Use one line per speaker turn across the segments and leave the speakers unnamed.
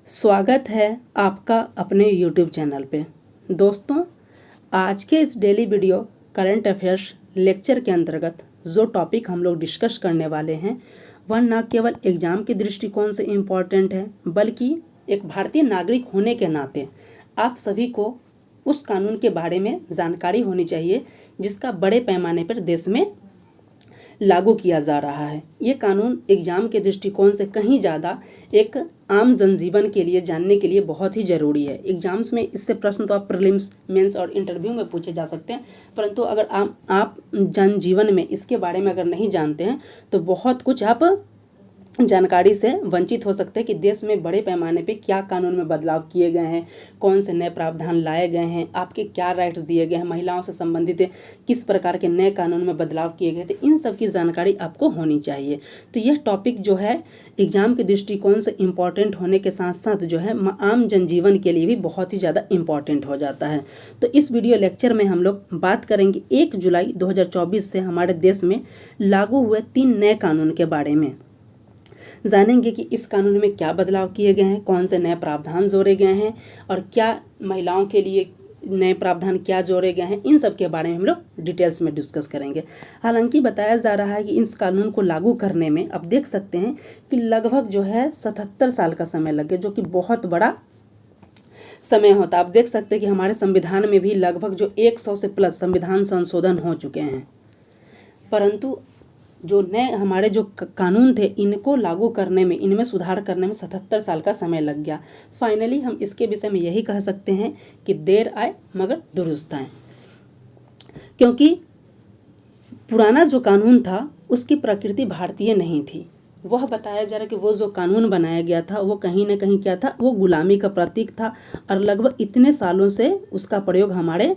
स्वागत है आपका अपने YouTube चैनल पे। दोस्तों, आज के इस daily video current affairs lecture के अंतर्गत जो टॉपिक हम लोग डिस्कस करने वाले हैं वह न केवल एग्ज़ाम के दृष्टिकोण से इम्पॉर्टेंट है, बल्कि एक भारतीय नागरिक होने के नाते आप सभी को उस कानून के बारे में जानकारी होनी चाहिए जिसका बड़े पैमाने पर देश में लागू किया जा रहा है। ये कानून एग्ज़ाम के दृष्टिकोण से कहीं ज़्यादा एक आम जनजीवन के लिए जानने के लिए बहुत ही ज़रूरी है। एग्ज़ाम्स में इससे प्रश्न तो आप प्रीलिम्स, मेंस और इंटरव्यू में पूछे जा सकते हैं, परंतु अगर आप जनजीवन में इसके बारे में अगर नहीं जानते हैं तो बहुत कुछ आप जानकारी से वंचित हो सकते हैं कि देश में बड़े पैमाने पे क्या कानून में बदलाव किए गए हैं, कौन से नए प्रावधान लाए गए हैं, आपके क्या राइट्स दिए गए हैं, महिलाओं से संबंधित किस प्रकार के नए कानून में बदलाव किए गए थे, इन सब की जानकारी आपको होनी चाहिए। तो यह टॉपिक जो है एग्ज़ाम के दृष्टिकोण से इम्पॉर्टेंट होने के साथ साथ जो है आम जनजीवन के लिए भी बहुत ही ज़्यादा इम्पॉर्टेंट हो जाता है। तो इस वीडियो लेक्चर में हम लोग बात करेंगे 1 जुलाई 2024 से हमारे देश में लागू हुए 3 नए कानून के बारे में। जानेंगे कि इस कानून में क्या बदलाव किए गए हैं, कौन से नए प्रावधान जोड़े गए हैं और क्या महिलाओं के लिए नए प्रावधान क्या जोड़े गए हैं, इन सब के बारे में हम लोग डिटेल्स में डिस्कस करेंगे। हालांकि बताया जा रहा है कि इस कानून को लागू करने में आप देख सकते हैं कि लगभग जो है 77 साल का समय लगे, जो कि बहुत बड़ा समय होता है। आप देख सकते हैं कि हमारे संविधान में भी लगभग जो 100 से प्लस संविधान संशोधन हो चुके हैं, परंतु जो नए हमारे जो कानून थे इनको लागू करने में, इनमें सुधार करने में 77 साल का समय लग गया। फाइनली हम इसके विषय में यही कह सकते हैं कि देर आए मगर दुरुस्त आए, क्योंकि पुराना जो कानून था उसकी प्रकृति भारतीय नहीं थी। वह बताया जा रहा है कि वो जो कानून बनाया गया था वो कहीं ना कहीं क्या था, वो गुलामी का प्रतीक था और लगभग इतने सालों से उसका प्रयोग हमारे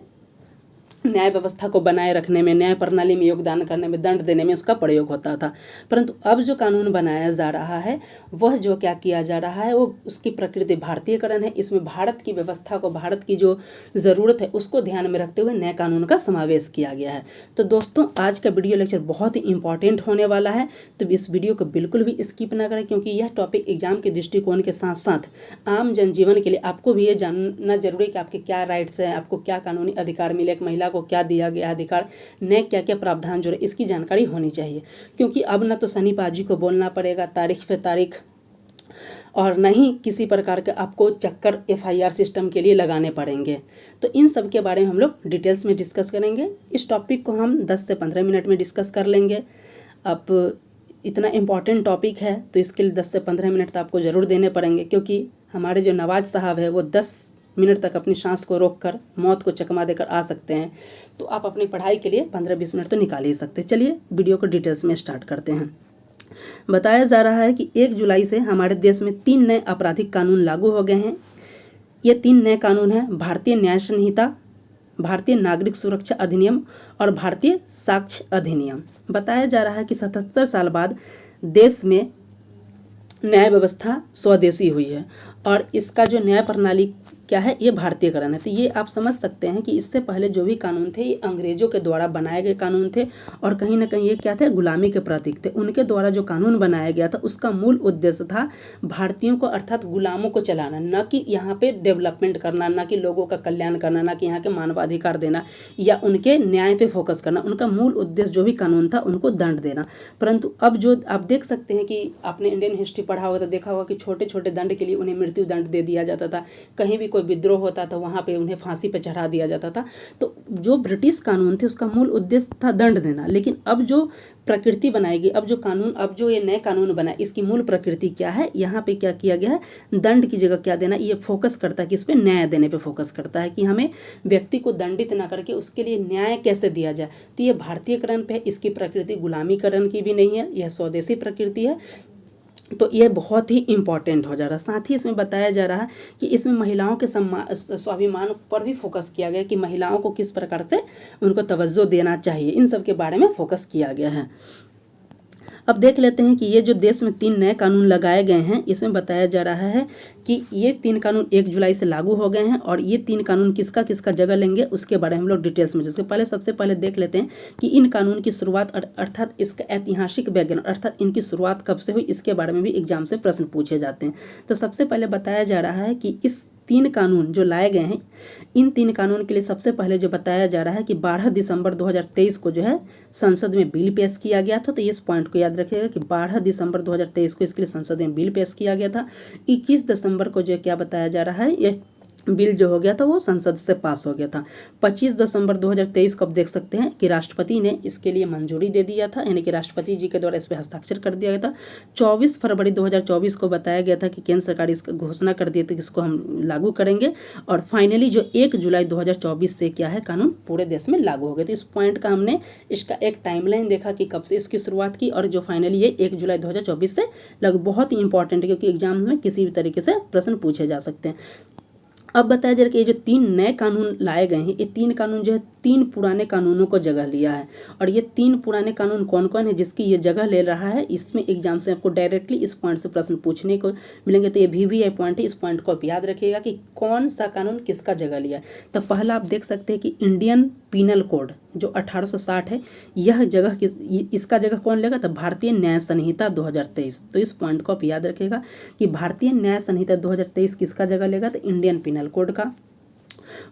न्याय व्यवस्था को बनाए रखने में, न्याय प्रणाली में योगदान करने में, दंड देने में उसका प्रयोग होता था। परंतु अब जो कानून बनाया जा रहा है वह जो क्या किया जा रहा है, वो उसकी प्रकृति भारतीयकरण है। इसमें भारत की व्यवस्था को, भारत की जो ज़रूरत है उसको ध्यान में रखते हुए नए कानून का समावेश किया गया है। तो दोस्तों, आज का वीडियो लेक्चर बहुत ही इंपॉर्टेंट होने वाला है, तो इस वीडियो को बिल्कुल भी स्किप ना करें, क्योंकि यह टॉपिक एग्जाम के दृष्टिकोण के साथ साथ आम जनजीवन के लिए आपको भी ये जानना जरूरी है कि आपके क्या राइट्स हैं, आपको क्या कानूनी अधिकार मिले, एक महिला को क्या दिया गया अधिकार, नए क्या क्या प्रावधान जुड़े, इसकी जानकारी होनी चाहिए। क्योंकि अब न तो सनी पाजी को बोलना पड़ेगा तारीख पे तारीख, और न ही किसी प्रकार के आपको चक्कर FIR सिस्टम के लिए लगाने पड़ेंगे। तो इन सब के बारे में हम लोग डिटेल्स में डिस्कस करेंगे। इस टॉपिक को हम 10 से 15 मिनट में डिस्कस कर लेंगे। अब इतना इम्पॉर्टेंट टॉपिक है तो इसके लिए 10 से 15 मिनट तो आपको ज़रूर देने पड़ेंगे, क्योंकि हमारे जो नवाज साहब है वो 10 मिनट तक अपनी सांस को रोककर मौत को चकमा देकर आ सकते हैं। तो आप अपनी पढ़ाई के लिए 15-20 मिनट तो निकाल ही सकते हैं। चलिए वीडियो को डिटेल्स में स्टार्ट करते हैं। बताया जा रहा है कि 1 जुलाई से हमारे देश में 3 नए आपराधिक कानून लागू हो गए हैं। ये 3 नए कानून हैं भारतीय न्याय संहिता, भारतीय नागरिक सुरक्षा अधिनियम और भारतीय साक्ष्य अधिनियम। बताया जा रहा है कि 77 साल बाद देश में न्याय व्यवस्था स्वदेशी हुई है और इसका जो न्याय प्रणाली क्या है, ये भारतीयकरण है। तो ये आप समझ सकते हैं कि इससे पहले जो भी कानून थे ये अंग्रेजों के द्वारा बनाए गए कानून थे और कहीं ना कहीं ये क्या थे, गुलामी के प्रतीक थे। उनके द्वारा जो कानून बनाया गया था उसका मूल उद्देश्य था भारतीयों को अर्थात गुलामों को चलाना, न कि यहाँ पे डेवलपमेंट करना, न कि लोगों का कल्याण करना, न कि यहाँ के मानवाधिकार देना या उनके न्याय पे फोकस करना। उनका मूल उद्देश्य जो भी कानून था उनको दंड देना। परंतु अब जो आप देख सकते हैं कि आपने इंडियन हिस्ट्री पढ़ा होगा तो देखा होगा कि छोटे छोटे दंड के लिए उन्हें मृत्यु दंड दे दिया जाता था। कहीं भी कोई विद्रोह होता था वहाँ पे उन्हें फांसी पे चढ़ा दिया जाता था। तो जो ब्रिटिश कानून थे उसका मूल उद्देश्य था दंड देना, लेकिन अब जो प्रकृति बनाएगी, अब जो कानून, अब जो ये नए कानून बनाए, इसकी मूल प्रकृति क्या है, यहाँ पे क्या किया गया है, दंड की जगह क्या देना, ये फोकस करता है कि इस पे न्याय देने पे फोकस करता है कि हमें व्यक्ति को दंडित ना करके उसके लिए न्याय कैसे दिया जाए। तो ये भारतीयकरण पे, इसकी प्रकृति गुलामीकरण की भी नहीं है, यह स्वदेशी प्रकृति है। तो ये बहुत ही इम्पॉर्टेंट हो जा रहा है। साथ ही इसमें बताया जा रहा है कि इसमें महिलाओं के स्वाभिमान पर भी फोकस किया गया कि महिलाओं को किस प्रकार से उनको तवज्जो देना चाहिए, इन सब के बारे में फोकस किया गया है। अब देख लेते हैं कि ये जो देश में 3 नए कानून लगाए गए हैं, इसमें बताया जा रहा है कि ये 3 कानून 1 जुलाई से लागू हो गए हैं और ये 3 कानून किसका किसका जगह लेंगे उसके बारे में हम लोग डिटेल्स में। जिसके पहले सबसे पहले देख लेते हैं कि इन कानून की शुरुआत अर्थात इसका ऐतिहासिक बैकग्राउंड अर्थात इनकी शुरुआत कब से हुई, इसके बारे में भी एग्जाम से प्रश्न पूछे जाते हैं। तो सबसे पहले बताया जा रहा है कि इस 3 कानून जो लाए गए हैं, इन 3 कानून के लिए सबसे पहले जो बताया जा रहा है कि 12 दिसंबर 2023 को जो है संसद में बिल पेश किया गया था। तो इस पॉइंट को याद रखिएगा कि 12 दिसंबर 2023 को इसके लिए संसद में बिल पेश किया गया था। 21 दिसंबर को जो क्या बताया जा रहा है, ये बिल जो हो गया था वो संसद से पास हो गया था। 25 दिसंबर 2023 को आप देख सकते हैं कि राष्ट्रपति ने इसके लिए मंजूरी दे दिया था, यानी कि राष्ट्रपति जी के द्वारा इस पर हस्ताक्षर कर दिया गया था। 24 फरवरी 2024 को बताया गया था कि केंद्र सरकार इसका घोषणा कर दी थी कि इसको हम लागू करेंगे और फाइनली जो 1 जुलाई 2024 से क्या है कानून पूरे देश में लागू हो गए। तो इस पॉइंट का हमने इसका एक टाइमलाइन देखा कि कब से इसकी शुरुआत की और जो फाइनली ये 1 जुलाई 2024 से लागू। बहुत ही इंपॉर्टेंट है क्योंकि एग्जाम में किसी भी तरीके से प्रश्न पूछे जा सकते हैं। अब बताया जा रहा है कि ये जो 3 नए कानून लाए गए हैं, ये 3 कानून जो है 3 पुराने कानूनों को जगह लिया है और ये 3 पुराने कानून कौन कौन है जिसकी ये जगह ले रहा है, इसमें एग्जाम से आपको डायरेक्टली इस पॉइंट से प्रश्न पूछने को मिलेंगे। तो ये VVI पॉइंट है, इस पॉइंट को आप याद रखिएगा कि कौन सा कानून किसका जगह लिया है। तो पहला आप देख सकते हैं कि इंडियन पीनल कोड जो 1860 है, यह जगह इसका जगह कौन लेगा, तो भारतीय न्याय संहिता 2023। तो इस पॉइंट को आप याद रखिएगा कि भारतीय न्याय संहिता 2023 किसका जगह लेगा, तो इंडियन पीनल कोड का।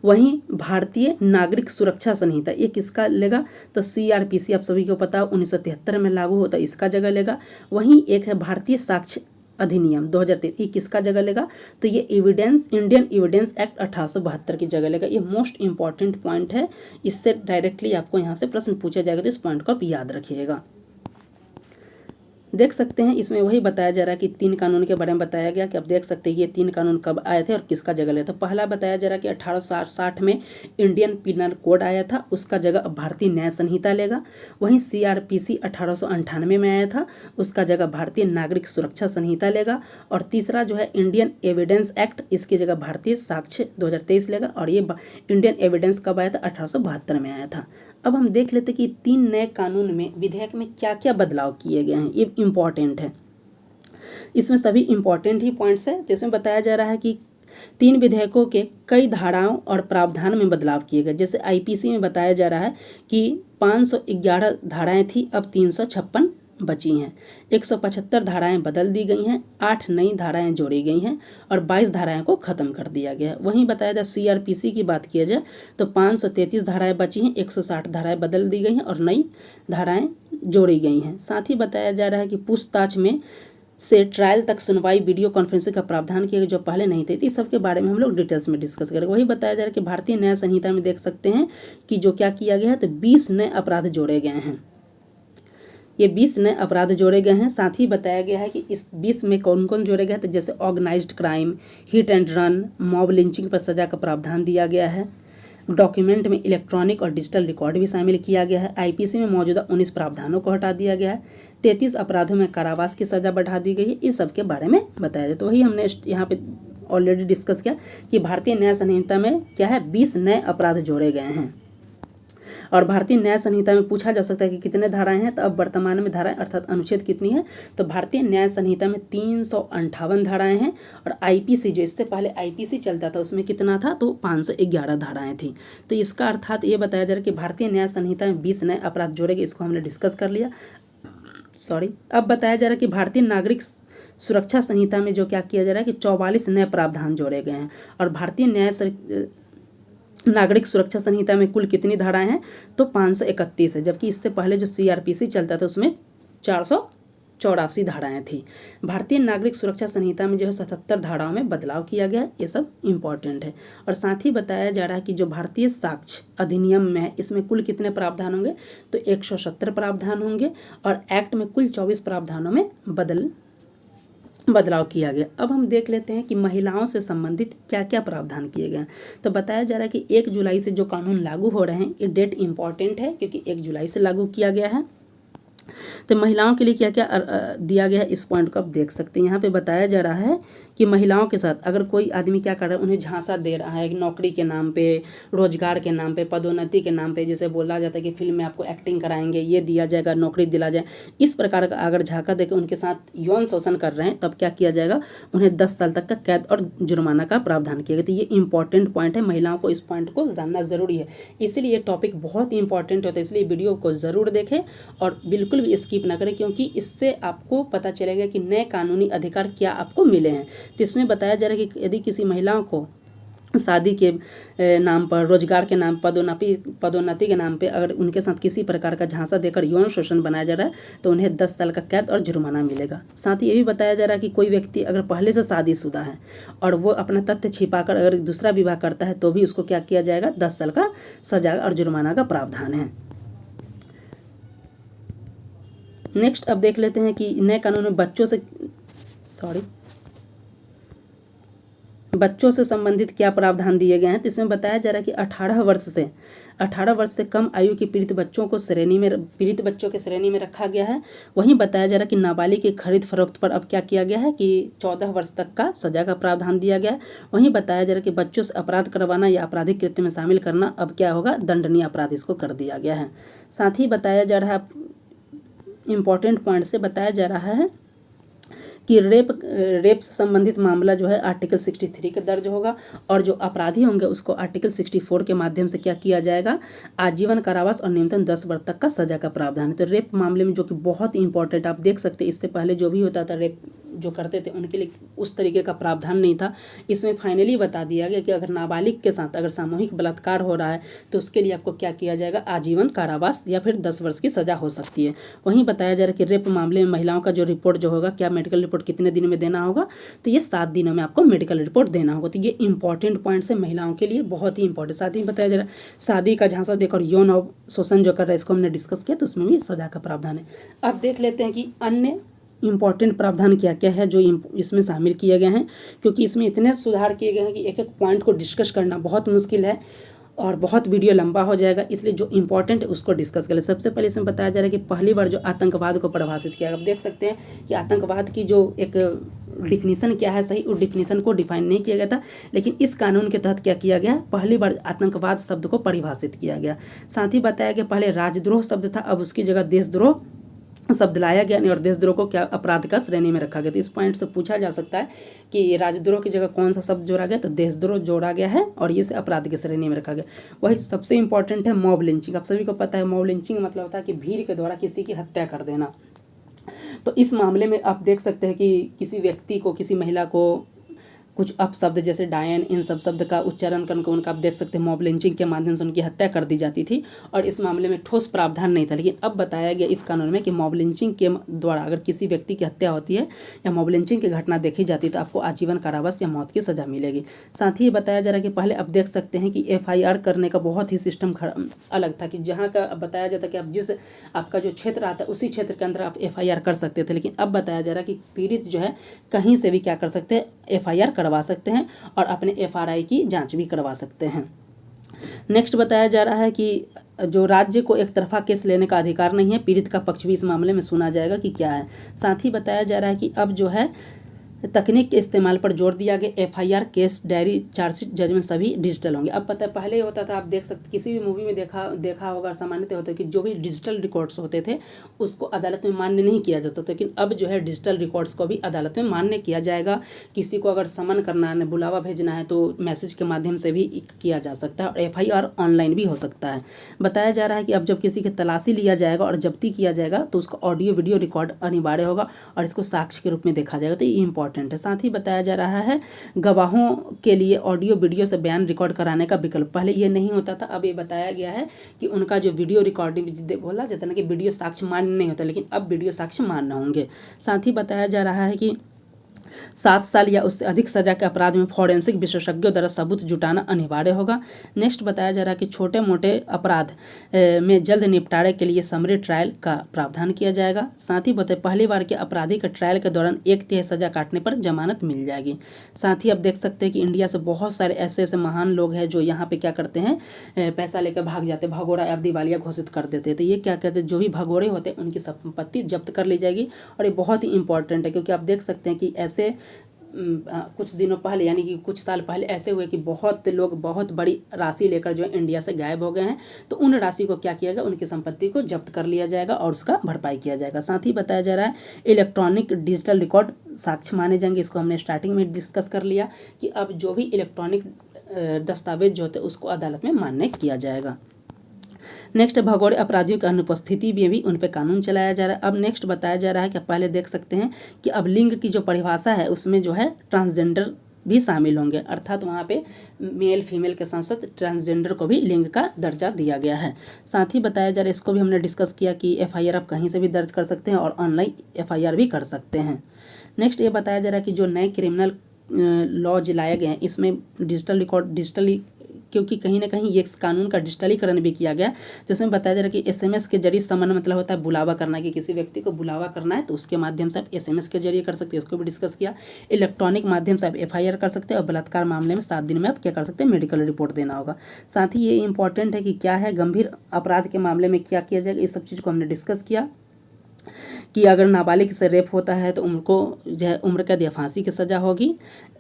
वहीं भारतीय नागरिक सुरक्षा संहिता ये किसका लेगा, तो CRPC आप सभी को पता है 1973 में लागू होता है, इसका जगह लेगा। वहीं एक है भारतीय साक्ष्य अधिनियम 2023, ये किसका जगह लेगा, तो ये इंडियन एविडेंस एक्ट 1872 की जगह लेगा। ये मोस्ट इंपॉर्टेंट पॉइंट है, इससे डायरेक्टली आपको यहाँ से प्रश्न पूछा जाएगा, तो इस पॉइंट को आप याद रखिएगा। देख सकते हैं इसमें वही बताया जा रहा है कि 3 कानून के बारे में बताया गया कि आप देख सकते हैं ये 3 कानून कब आए थे और किसका जगह लिया था। पहला बताया जा रहा है कि 1860 में इंडियन पीनल कोड आया था, उसका जगह अब भारतीय न्याय संहिता लेगा। वहीं CRPC 1898 में आया था, उसका जगह भारतीय नागरिक सुरक्षा संहिता लेगा। और तीसरा जो है इंडियन एविडेंस एक्ट, इसकी जगह भारतीय साक्ष्य 2023 लेगा। और ये इंडियन एविडेंस कब आया था, 1872 में आया था। अब हम देख लेते कि 3 नए कानून में विधेयक में क्या क्या बदलाव किए गए हैं, ये इम्पॉर्टेंट है। इसमें सभी इम्पॉर्टेंट ही पॉइंट्स हैं। तो इसमें बताया जा रहा है कि 3 विधेयकों के कई धाराओं और प्रावधान में बदलाव किए गए। जैसे IPC में बताया जा रहा है कि 511 धाराएं थी, अब 356 बची हैं। 175 धाराएं बदल दी गई हैं, 8 नई धाराएं जोड़ी गई हैं और 22 धाराएं को खत्म कर दिया गया है। वहीं बताया जाए CRPC की बात किया जाए तो 533 धाराएं बची हैं, 160 धाराएं बदल दी गई हैं और नई धाराएं जोड़ी गई हैं। साथ ही बताया जा रहा है कि पूछताछ में से ट्रायल तक सुनवाई वीडियो कॉन्फ्रेंसिंग का प्रावधान किया गया जो पहले नहीं थे। इस सब के बारे में हम लोग डिटेल्स में डिस्कस करेंगे। वही बताया जा रहा है कि भारतीय न्याय संहिता में देख सकते हैं कि जो क्या किया गया है, तो 20 नए अपराध जोड़े गए हैं। ये 20 नए अपराध जोड़े गए हैं। साथ ही बताया गया है कि इस 20 में कौन कौन जोड़े गए हैं, तो जैसे organised crime, hit and run, mob lynching पर सजा का प्रावधान दिया गया है। डॉक्यूमेंट में इलेक्ट्रॉनिक और डिजिटल रिकॉर्ड भी शामिल किया गया है। IPC में मौजूदा 19 प्रावधानों को हटा दिया गया है। 33 अपराधों में कारावास की सजा बढ़ा दी गई है। इस सब के बारे में बताया जाए। तो वही हमने यहाँ पे ऑलरेडी डिस्कस किया कि भारतीय न्याय संहिता में क्या है, 20 नए अपराध जोड़े गए हैं। और भारतीय न्याय संहिता में पूछा जा सकता है कि कितने धाराएं हैं, तो अब वर्तमान में धाराएं अर्थात अनुच्छेद कितनी है, तो भारतीय न्याय संहिता में 358 धाराएं हैं। और IPC जो इससे पहले IPC चलता था उसमें कितना था, तो 511 धाराएं थी। तो इसका अर्थात ये बताया जा रहा है कि भारतीय न्याय संहिता में 20 नए अपराध जोड़े गए, इसको हमने डिस्कस कर लिया। अब बताया जा रहा है कि भारतीय नागरिक सुरक्षा संहिता में जो क्या किया जा रहा है कि 44 नए प्रावधान जोड़े गए हैं। और भारतीय न्याय नागरिक सुरक्षा संहिता में कुल कितनी धाराएं हैं, तो 531 है। जबकि इससे पहले जो CRPC चलता था उसमें 484 धाराएं थी। भारतीय नागरिक सुरक्षा संहिता में जो है 77 धाराओं में बदलाव किया गया है। ये सब इम्पॉर्टेंट है। और साथ ही बताया जा रहा है कि जो भारतीय साक्ष्य अधिनियम में है इसमें कुल कितने प्रावधान होंगे, तो 170 प्रावधान होंगे। और एक्ट में कुल 24 प्रावधानों में बदलाव किया गया। अब हम देख लेते हैं कि महिलाओं से संबंधित क्या क्या प्रावधान किए गए हैं। तो बताया जा रहा है कि 1 जुलाई से जो कानून लागू हो रहे हैं, ये डेट इंपॉर्टेंट है क्योंकि 1 जुलाई से लागू किया गया है। तो महिलाओं के लिए क्या क्या दिया गया है, इस पॉइंट को आप देख सकते हैं। यहाँ पे बताया जा रहा है कि महिलाओं के साथ अगर कोई आदमी क्या कर रहा है, उन्हें झांसा दे रहा है नौकरी के नाम पे, रोजगार के नाम पे, पदोन्नति के नाम पे, जैसे बोला जाता है कि फिल्म में आपको एक्टिंग कराएंगे, ये दिया जाएगा, नौकरी दिला जाए, इस प्रकार का अगर झांका देकर उनके साथ यौन शोषण कर रहे हैं, तब क्या किया जाएगा, उन्हें 10 साल तक का कैद और जुर्माना का प्रावधान किया गया। तो ये इंपॉर्टेंट पॉइंट है, महिलाओं को इस पॉइंट को जानना जरूरी है, इसलिए ये टॉपिक बहुत ही इंपॉर्टेंट होता है, इसलिए वीडियो को ज़रूर देखें और बिल्कुल भी स्किप ना करें, क्योंकि इससे आपको पता चलेगा कि नए कानूनी अधिकार क्या आपको मिले हैं। तो इसमें बताया जा रहा है कि यदि किसी महिलाओं को शादी के नाम पर, रोजगार के नाम, पदोन्नति के नाम पे अगर उनके साथ किसी प्रकार का झांसा देकर यौन शोषण बनाया जा रहा है, तो उन्हें 10 साल का कैद और जुर्माना मिलेगा। साथ ही ये भी बताया जा रहा है कि कोई व्यक्ति अगर पहले से शादीशुदा है और वो अपना तथ्य छिपाकर अगर दूसरा विवाह करता है, तो भी उसको क्या किया जाएगा, 10 साल का सजा और जुर्माना का प्रावधान है। नेक्स्ट अब देख लेते हैं कि नए कानून में बच्चों से संबंधित क्या प्रावधान दिए गए हैं। तो इसमें बताया जा रहा है कि 18 वर्ष से कम आयु के पीड़ित बच्चों के श्रेणी में रखा गया है। वहीं बताया जा रहा है कि नाबालिग की खरीद फरोख्त पर अब क्या किया गया है कि 14 वर्ष तक का सजा का प्रावधान दिया गया है। वहीं बताया जा रहा है कि बच्चों से अपराध करवाना या आपराधिक कृत्य में शामिल करना अब क्या होगा, दंडनीय अपराध इसको कर दिया गया है। साथ ही बताया जा रहा है, इम्पॉर्टेंट पॉइंट से बताया जा रहा है कि रेप से संबंधित मामला जो है आर्टिकल 63 का दर्ज होगा, और जो अपराधी होंगे उसको आर्टिकल 64 के माध्यम से क्या किया जाएगा, आजीवन कारावास और न्यूनतम 10 वर्ष तक का सजा का प्रावधान है। तो रेप मामले में, जो कि बहुत ही इंपॉर्टेंट, आप देख सकते हैं इससे पहले जो भी होता था रेप जो करते थे उनके लिए उस तरीके का प्रावधान नहीं था। इसमें फाइनली बता दिया गया कि अगर नाबालिग के साथ अगर सामूहिक बलात्कार हो रहा है तो उसके लिए आपको क्या किया जाएगा, आजीवन कारावास या फिर 10 वर्ष की सजा हो सकती है। वहीं बताया जा रहा है कि रेप मामले में महिलाओं का जो रिपोर्ट जो होगा, क्या मेडिकल रिपोर्ट कितने दिन में देना होगा, तो ये 7 दिनों में आपको मेडिकल रिपोर्ट देना होगा। तो ये इंपॉर्टेंट पॉइंट्स है, महिलाओं के लिए बहुत ही इंपॉर्टेंट। साथ ही बताया जा रहा है शादी का झांसा देकर यौन शोषण जो कर रहा है, इसको हमने डिस्कस किया, तो उसमें भी सजा का प्रावधान है। अब देख लेते हैं कि अन्य इंपॉर्टेंट प्रावधान क्या क्या है जो इसमें शामिल किए गए हैं, क्योंकि इसमें इतने सुधार किए गए हैं कि एक एक पॉइंट को डिस्कस करना बहुत मुश्किल है और बहुत वीडियो लंबा हो जाएगा, इसलिए जो इंपॉर्टेंट है उसको डिस्कस करें। सबसे पहले इसमें बताया जा रहा है कि पहली बार जो आतंकवाद को परिभाषित किया, आप देख सकते हैं कि आतंकवाद की जो एक डिफिनीशन क्या है, सही उस डिफिनीशन को डिफाइन नहीं किया गया था, लेकिन इस कानून के तहत क्या किया गया, पहली बार आतंकवाद शब्द को परिभाषित किया गया। साथ ही बताया गया पहले राजद्रोह शब्द था, अब उसकी जगह देशद्रोह शब्द लाया गया और देशद्रोह को क्या अपराध का श्रेणी में रखा गया। तो इस पॉइंट से पूछा जा सकता है कि राजद्रोह की जगह कौन सा शब्द जोड़ा गया, तो देशद्रोह जोड़ा गया है और ये से अपराध की श्रेणी में रखा गया। वही सबसे इंपॉर्टेंट है मॉब लिंचिंग। आप सभी को पता है मॉब लिंचिंग मतलब होता है कि भीड़ के द्वारा किसी की हत्या कर देना। तो इस मामले में आप देख सकते हैं कि किसी व्यक्ति को, किसी महिला को कुछ अपशब्द जैसे डायन, इन सब शब्द का उच्चारण करके उनका आप देख सकते हैं मॉब लिंचिंग के माध्यम से उनकी हत्या कर दी जाती थी, और इस मामले में ठोस प्रावधान नहीं था। लेकिन अब बताया गया इस कानून में कि मॉब लिंचिंग के द्वारा अगर किसी व्यक्ति की हत्या होती है या मॉब लिंचिंग की घटना देखी जाती है तो आपको आजीवन कारावास या मौत की सजा मिलेगी। साथ ही बताया जा रहा है कि पहले अब देख सकते हैं कि FIR करने का बहुत ही सिस्टम अलग था, कि जहाँ का बताया जाता कि आप जिस आपका जो क्षेत्र आता है उसी क्षेत्र के अंदर आप FIR कर सकते थे, लेकिन अब बताया जा रहा है कि पीड़ित जो है कहीं से भी क्या कर सकते हैं, FIR करवा सकते हैं और अपने FRI की जांच भी करवा सकते हैं। नेक्स्ट बताया जा रहा है कि जो राज्य को एक तरफा केस लेने का अधिकार नहीं है, पीड़ित का पक्ष भी इस मामले में सुना जाएगा कि क्या है। साथ ही बताया जा रहा है कि अब जो है तकनीक के इस्तेमाल पर जोर दिया गया। FIR, case diary, chargesheet, judgement सभी डिजिटल होंगे। अब पता है पहले होता था, आप देख सकते किसी भी मूवी में देखा होगा, सामान्यतः होता है कि जो भी डिजिटल रिकॉर्ड्स होते थे उसको अदालत में मान्य नहीं किया जाता था, लेकिन अब जो है डिजिटल रिकॉर्ड्स को भी अदालत में मान्य किया जाएगा। किसी को अगर समन करना है, बुलावा भेजना है, तो मैसेज के माध्यम से भी किया जा सकता है और FIR ऑनलाइन भी हो सकता है। बताया जा रहा है कि अब जब किसी की तलाशी लिया जाएगा और जब्ती किया जाएगा तो उसका ऑडियो वीडियो रिकॉर्ड अनिवार्य होगा और इसको साक्ष्य के रूप में देखा जाएगा। तो ये इंपॉर्टेंट है। साथ ही बताया जा रहा है गवाहों के लिए ऑडियो वीडियो से बयान रिकॉर्ड कराने का विकल्प, पहले ये नहीं होता था, अब ये बताया गया है कि उनका जो वीडियो रिकॉर्डिंग बोला जाता है ना कि वीडियो साक्ष्य मान्य नहीं होता, लेकिन अब वीडियो साक्ष्य मान्य होंगे। साथ ही बताया जा रहा है कि 7 साल या उससे अधिक सजा के अपराध में फॉरेंसिक विशेषज्ञों द्वारा सबूत जुटाना अनिवार्य होगा। नेक्स्ट बताया जा रहा है कि छोटे मोटे अपराध में जल्द निपटारे के लिए समरी ट्रायल का प्रावधान किया जाएगा। साथ ही बताए पहली बार के अपराधी के ट्रायल के दौरान 1/3 सजा काटने पर जमानत मिल जाएगी। साथ ही आप देख सकते हैं कि इंडिया से बहुत सारे ऐसे महान लोग हैं जो यहाँ पे क्या करते हैं, पैसा लेकर भाग जाते, भगोड़ा या दिवालिया घोषित कर देते हैं। तो ये क्या कहते हैं, जो भी भगोड़े होते हैं उनकी संपत्ति जब्त कर ली जाएगी, और ये बहुत ही इंपॉर्टेंट है क्योंकि आप देख सकते हैं कि ऐसे कुछ दिनों पहले यानी कि कुछ साल पहले ऐसे हुए कि बहुत लोग बहुत बड़ी राशि लेकर जो है इंडिया से गायब हो गए हैं। तो उन राशि को क्या किया गया, उनकी संपत्ति को जब्त कर लिया जाएगा और उसका भरपाई किया जाएगा। साथ ही बताया जा रहा है इलेक्ट्रॉनिक डिजिटल रिकॉर्ड साक्ष्य माने जाएंगे। इसको हमने स्टार्टिंग में डिस्कस कर लिया कि अब जो भी इलेक्ट्रॉनिक दस्तावेज जो होते हैं उसको अदालत में मान्य किया जाएगा। नेक्स्ट, भगोड़े अपराधियों की अनुपस्थिति में भी उन पर कानून चलाया जा रहा है। अब नेक्स्ट बताया जा रहा है कि पहले देख सकते हैं कि अब लिंग की जो परिभाषा है उसमें जो है ट्रांसजेंडर भी शामिल होंगे, अर्थात वहाँ पे मेल फीमेल के साथ साथ ट्रांसजेंडर को भी लिंग का दर्जा दिया गया है। साथ ही बताया जा रहा है, इसको भी हमने डिस्कस किया कि FIR आप कहीं से भी दर्ज कर सकते हैं और ऑनलाइन FIR भी कर सकते हैं। नेक्स्ट ये बताया जा रहा है कि जो नए क्रिमिनल लॉज लाए गए हैं इसमें डिजिटल रिकॉर्ड डिजिटली, क्योंकि कहीं ना कहीं ये कानून का डिजिटलीकरण भी किया गया, जिसमें बताया जा रहा है कि SMS के जरिए समन मतलब होता है बुलावा करना, कि किसी व्यक्ति को बुलावा करना है तो उसके माध्यम से आप SMS के जरिए कर सकते हैं, उसको भी डिस्कस किया। इलेक्ट्रॉनिक माध्यम से आप FIR कर सकते हैं और बलात्कार मामले में 7 दिन में आप क्या कर सकते हैं, मेडिकल रिपोर्ट देना होगा। साथ ही ये इंपॉर्टेंट है कि क्या है गंभीर अपराध के मामले में क्या किया जाएगा, इस सब चीज़ को हमने डिस्कस किया कि अगर नाबालिग से रेप होता है तो उनको जो है उम्र कैद या फांसी की सज़ा होगी,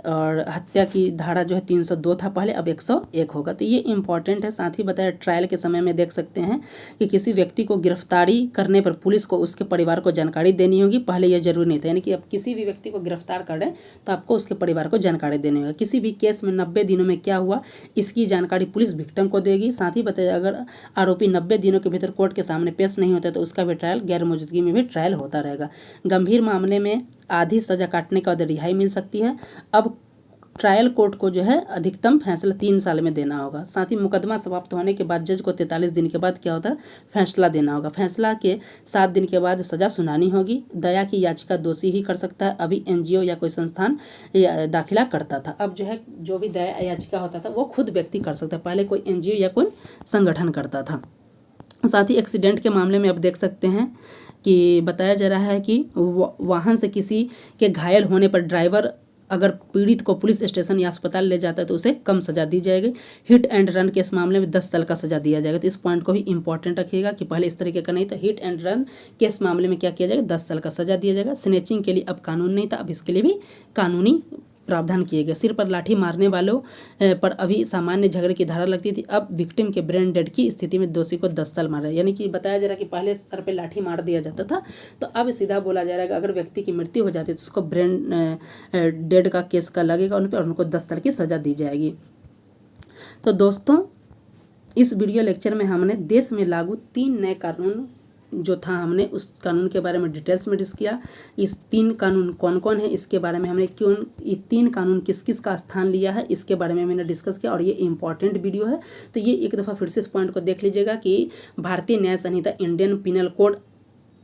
और हत्या की धारा जो है 302 था पहले, अब 101 होगा। तो ये इंपॉर्टेंट है। साथ ही बताया ट्रायल के समय में देख सकते हैं कि किसी व्यक्ति को गिरफ्तारी करने पर पुलिस को उसके परिवार को जानकारी देनी होगी, पहले यह जरूरी नहीं था। यानी कि अब किसी भी व्यक्ति को गिरफ्तार करें तो आपको उसके परिवार को जानकारी देनी होगी। किसी भी केस में 90 दिनों में क्या हुआ इसकी जानकारी पुलिस विक्टिम को देगी। साथ ही बताया अगर आरोपी 90 दिनों के भीतर कोर्ट के सामने पेश नहीं होता तो उसका भी ट्रायल गैर मौजूदगी में भी ट्रायल होता रहेगा। गंभीर मामले में आधी सजा काटने के बाद रिहाई मिल सकती है। अब ट्रायल कोर्ट को जो है अधिकतम फैसला 3 साल में देना होगा। साथ ही मुकदमा समाप्त होने के बाद जज को 43 दिन के बाद क्या होता है, फैसला देना होगा। फैसला के 7 दिन के बाद सजा सुनानी होगी। दया की याचिका दोषी ही कर सकता है, अभी NGO या कोई संस्थान दाखिला करता था। अब जो है जो भी दया याचिका होता था वो खुद व्यक्ति कर सकता है, पहले कोई NGO या कोई संगठन करता था। साथ ही एक्सीडेंट के मामले में अब देख सकते हैं कि बताया जा रहा है कि वाहन से किसी के घायल होने पर ड्राइवर अगर पीड़ित को पुलिस स्टेशन या अस्पताल ले जाता है तो उसे कम सजा दी जाएगी। हिट एंड रन के इस मामले में 10 साल का सजा दिया जाएगा। तो इस पॉइंट को भी इंपॉर्टेंट रखिएगा कि पहले इस तरीके का नहीं था। हिट एंड रन के इस मामले में क्या किया जाएगा, 10 साल का सजा दिया जाएगा। स्नैचिंग के लिए अब कानून नहीं था, अब इसके लिए भी कानूनी प्रावधान किए गए। सिर पर लाठी मारने वालों पर अभी सामान्य झगड़े की धारा लगती थी, अब विक्टिम के ब्रेन डेड की स्थिति में दोषी को 10 साल मारा। यानी कि बताया जा रहा है कि पहले सर पे लाठी मार दिया जाता था, तो अब सीधा बोला जा रहा है कि अगर व्यक्ति की मृत्यु हो जाती है तो उसको ब्रेन डेड का केस का लगेगा उन पर और उनको 10 साल की सज़ा दी जाएगी। तो दोस्तों इस वीडियो लेक्चर में हमने देश में लागू 3 नए कानून जो था हमने उस कानून के बारे में डिटेल्स में डिस्कस किया। इस 3 कानून कौन कौन है इसके बारे में हमने क्यों ये 3 कानून किस किस का स्थान लिया है इसके बारे में मैंने डिस्कस किया, और ये इंपॉर्टेंट वीडियो है। तो ये एक दफ़ा फिर से इस पॉइंट को देख लीजिएगा कि भारतीय न्याय संहिता इंडियन पिनल कोड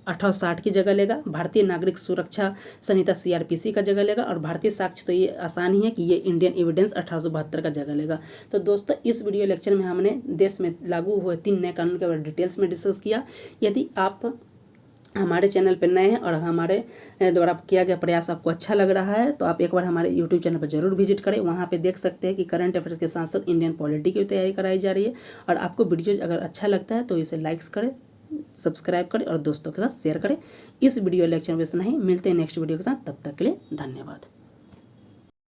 1860 की जगह लेगा, भारतीय नागरिक सुरक्षा संहिता CRPC का जगह लेगा, और भारतीय साक्ष्य तो ये आसान ही है कि ये इंडियन एविडेंस 1872 का जगह लेगा। तो दोस्तों इस वीडियो लेक्चर में हमने देश में लागू हुए 3 नए कानून के बारे में डिटेल्स में डिस्कस किया। यदि आप हमारे चैनल पर नए हैं और हमारे द्वारा किया गया प्रयास आपको अच्छा लग रहा है तो आप एक बार हमारे YouTube चैनल पर जरूर विजिट करें। वहाँ पे देख सकते हैं कि करंट अफेयर्स के साथ साथ इंडियन पॉलिटी की तैयारी कराई जा रही है। और आपको वीडियोज अगर अच्छा लगता है तो इसे लाइक्स करें, सब्सक्राइब करें और दोस्तों के साथ शेयर करें। इस वीडियो लेक्चर में इतना ही, मिलते हैं नेक्स्ट वीडियो के साथ, तब तक के लिए धन्यवाद।